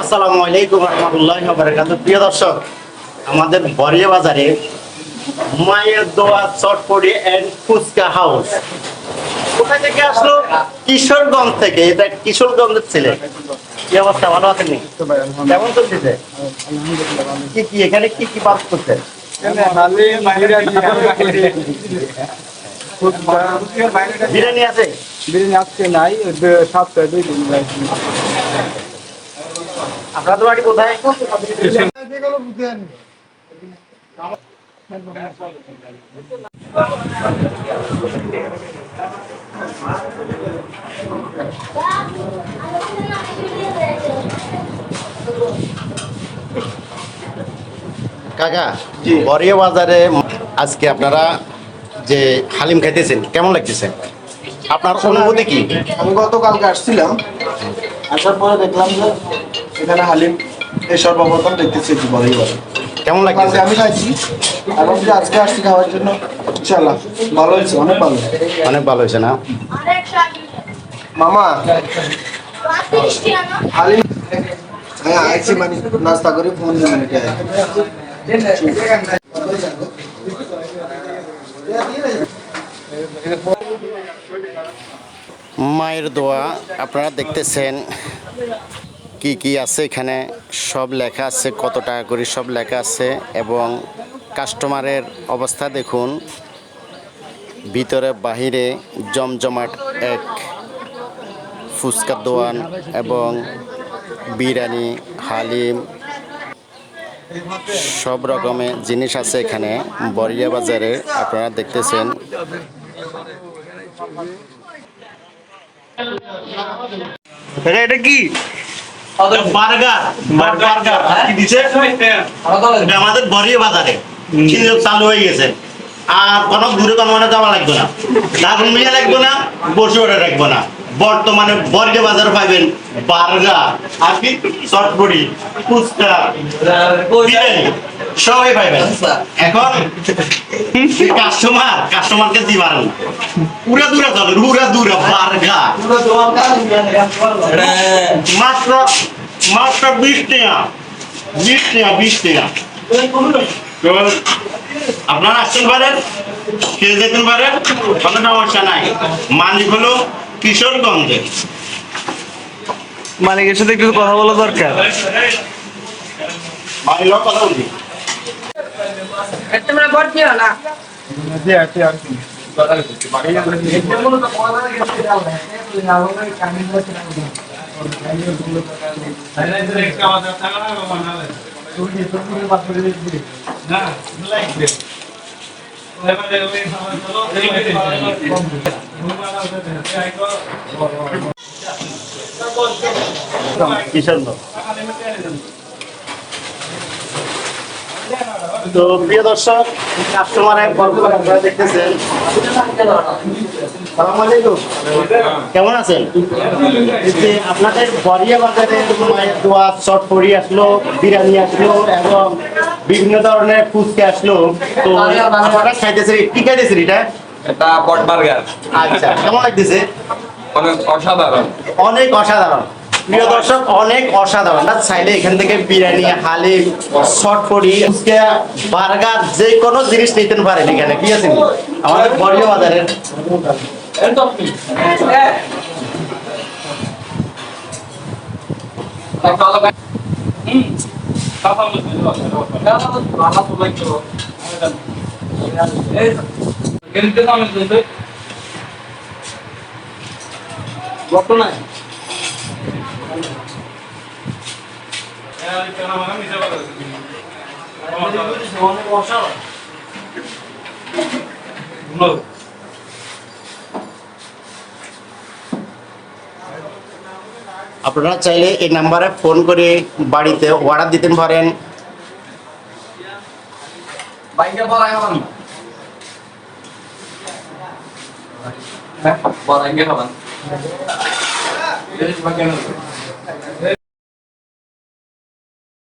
আসসালামু আলাইকুম রহমতুল্লাহি ওয়া বারাকাতুহু। প্রিয় দর্শক, আমাদের বরিয়া বাজারে মায়ের দোয়া চটপটি এন্ড ফুচকা হাউস কোথা থেকে আসলো? কিশোরগঞ্জ থেকে। এটা কিশোরগঞ্জের ছেলে। কি অবস্থা, ভালো আছেন? কেমন চলতেছে? কি কি এখানে কি কি পাস করছেন? বিরিয়ানি আছে? বিরিয়ানি আজকে নাই, সপ্তাহে 2 দিন। আপনাদের বাড়ি কোথায়? কাকা, বরিয়া বাজারে আজকে আপনারা যে হালিম খাইতেছেন, কেমন লাগতেছে? আপনার অনুভূতি কি? আমি গতকালকে আসছিলাম, আসার পরে দেখলাম যে এখানে হালিম এই সর্বপ্রথম দেখতেছি বড়ই বড়। কেমন লাগতেছে? আমি খাইছি এবং যে আজকে আসছি খাওয়ার জন্য, ইনশাল্লাহ ভালো হয়েছে, অনেক ভালো। অনেক ভালো হয়েছে না মামা? হালিম হ্যাঁ আইছি, মানে নাস্তা করে ফোন দিলাম। মায়ের দোয়া আপনারা দেখতেছেন কি কি আছে এখানে, সব লেখা আছে, কত টাকা করে সব লেখা আছে। এবং কাস্টমারের অবস্থা দেখুন, ভিতরে বাহিরে জমজমাট এক ফুচকার দোয়ান এবং বিরিয়ানি, হালিম, সব রকমের জিনিস আছে এখানে বরিয়া বাজারে। আপনারা দেখতেছেন এটা কি বার্গার। বার্গার কি দিছে? এটা আমাদের বরিয়া বাজারে চালু হয়ে গেছে। আর কোনো দূরে কোনো মানে যাওয়া লাগবে না, দারুন মিয়া লাগবে না, বসে ওটা রাখবো না। বর্তমানে বরিয়া বাজারে পাইবেন বার্গার, আর কি চটপটি, ফুচকা, বিরিয়ানি সবই পাইবেন। এখন কাস্টমারকে দিবার পুরা দূরে চলে, পুরা বার্গার মাত্র মাত্র 20 টাকা, 20 টাকা। আপনারা আসতে পারেন, খেয়ে যেতে পারেন, কোনো সমস্যা নাই। মালিক হলো কিশোরগঞ্জে। মালিকের সাথে একটু কথা বলা দরকার। মালিক কথা বলছি। তোমরা ভর্তি হও না? তো প্রিয় দর্শক, কাস্টমারের আপনারা দেখতেছেন। সালাম আলাইকুম, কেমন আছেন? আপনাদের বরিয়া বাজারে মায়ের দোয়া চটপটি আসলো, বিরিয়ানি আসলো এবং বিভিন্ন ধরনের ফুচকা আসলো। তো আপনারা খাইতেছেন, কি খাইতেছেন এটা? এটা পট বার্গার। আচ্ছা, কেমন লাগতেছে? অনেক অসাধারণ। অনেক অসাধারণ। প্রিয় দর্শক, অনেক অসাধারণ। চাইলে এখান থেকে বিরিয়ানি, হালিম, চটপটি, ফুচকা, বার্গার যে কোনো জিনিস নিতে পারেন এখানে। কি আছে আমাদের বরিয়া বাজারের। বর্তমানে আপনারা চাইলে এই নাম্বারে ফোন করে বাড়িতে অর্ডার দিতে পারেন। বাইকে বলাই হবেন না, বলাই খাবেন।